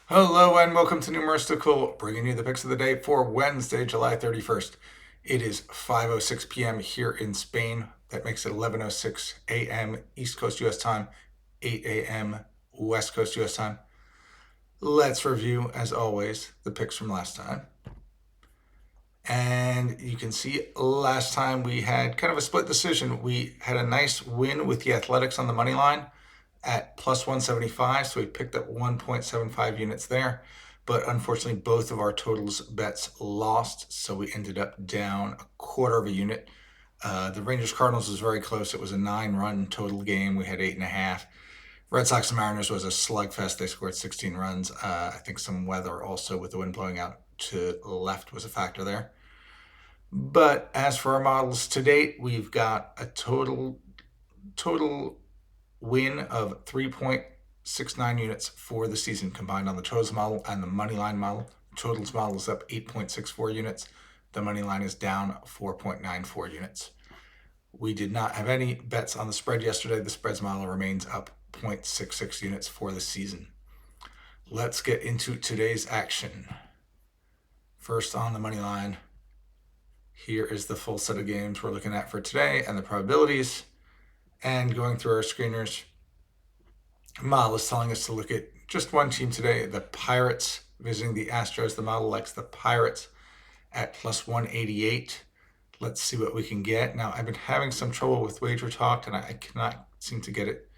Hello and welcome to Numeristical, bringing you the picks of the day for Wednesday, July 31st. It is 5:06 p.m. here in Spain. That makes it 11:06 a.m. East Coast U.S. time, 8 a.m. West Coast U.S. time. Let's review, as always, the picks from last time. And you can see last time we had kind of a split decision. We had a nice win with the Athletics on the money line at plus 175, so we picked up 1.75 units there. But unfortunately, both of our totals bets lost, so we ended up down a quarter of a unit. The Rangers Cardinals was very close. It was a 9-run total game. We had 8.5. Red Sox and Mariners was a slugfest. They scored 16 runs. I think some weather also with the wind blowing out to the left was a factor there. But as for our models to date, we've got a total win of 3.69 units for the season combined on the totals model and the money line model. The totals model is up 8.64 units. The money line is down 4.94 units. We did not have any bets on the spread yesterday. The spreads model remains up 0.66 units for the season. Let's get into today's action. First on the money line, here is the full set of games we're looking at for today and the probabilities. And going through our screeners, model is telling us to look at just one team today, the Pirates visiting the Astros. The model likes the Pirates at plus 188. Let's see what we can get. Now, I've been having some trouble with Wager Talk, and I cannot seem to get it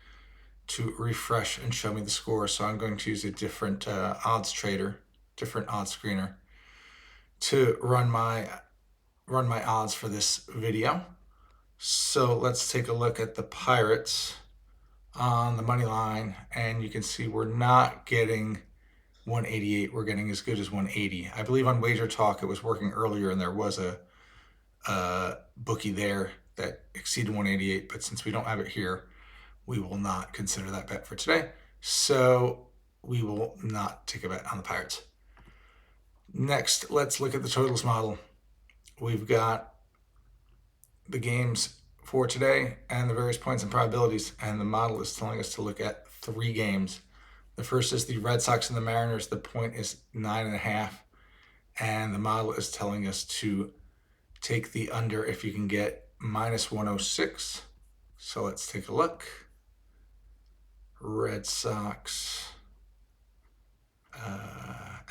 to refresh and show me the score. So I'm going to use a different odds trader, different odds screener to run my odds for this video. So let's take a look at the Pirates on the money line, and you can see we're not getting 188. We're getting as good as 180. I believe on Wager Talk it was working earlier, and there was a bookie there that exceeded 188. But since we don't have it here, we will not consider that bet for today. So we will not take a bet on the Pirates. Next, let's look at the totals model. We've got the games for today and the various points and probabilities, and the model is telling us to look at 3 games. The first is the Red Sox and the Mariners. The point is 9.5, and the model is telling us to take the under if you can get minus 106. So let's take a look. Red Sox,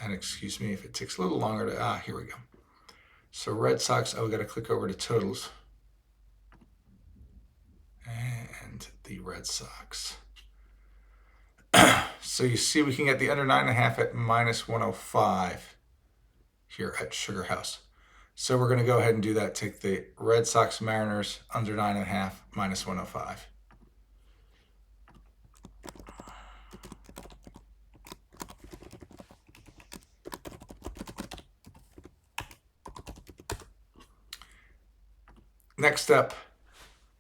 and excuse me if it takes a little longer to, here we go. So Red Sox, we got to click over to totals. And the Red Sox. So you see we can get the under 9.5 at minus 105 here at Sugar House. So we're going to go ahead and do that. Take the Red Sox Mariners under 9.5 minus 105. Next up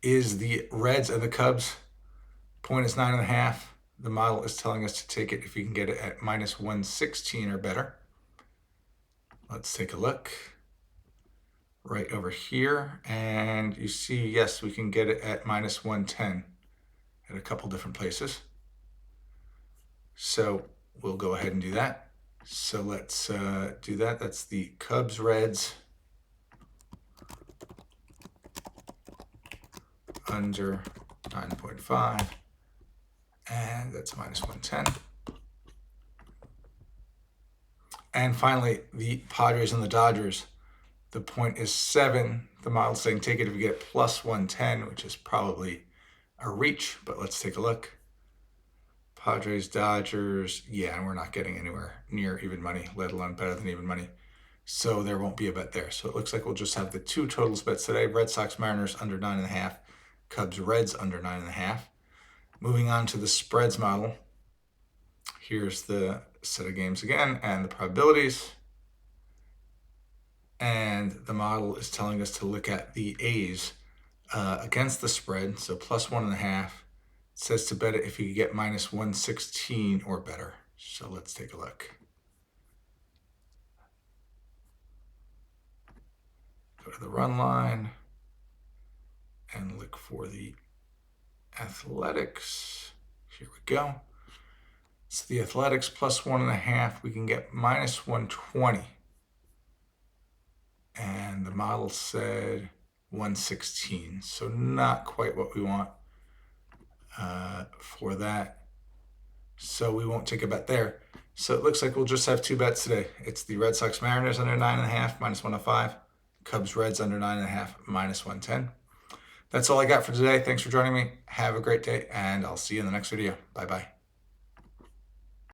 is the Reds and the Cubs. Point is 9.5. The model is telling us to take it if you can get it at minus 116 or better. Let's take a look right over here, and you see, yes, we can get it at minus 110 at a couple different places. So we'll go ahead and do that. So let's do that. That's the Cubs Reds under 9.5, and that's minus 110. And finally, the Padres and the Dodgers. The point is 7. The model's saying take it if you get plus 110, which is probably a reach, but let's take a look. Padres, Dodgers, yeah, and we're not getting anywhere near even money, let alone better than even money. So there won't be a bet there. So it looks like we'll just have the 2 totals bets today. Red Sox, Mariners under 9.5. Cubs, Reds under 9.5. Moving on to the spreads model. Here's the set of games again and the probabilities. And the model is telling us to look at the A's against the spread, so plus 1.5. It says to bet it if you get minus 116 or better. So let's take a look. Go to the run line and look for the Athletics. Here we go. So the Athletics plus 1.5, we can get minus 120. And the model said 116. So not quite what we want for that. So we won't take a bet there. So it looks like we'll just have two bets today. It's the Red Sox Mariners under 9.5, minus 105. Cubs Reds under 9.5, minus 110. That's all I got for today. Thanks for joining me. Have a great day, and I'll see you in the next video. Bye-bye.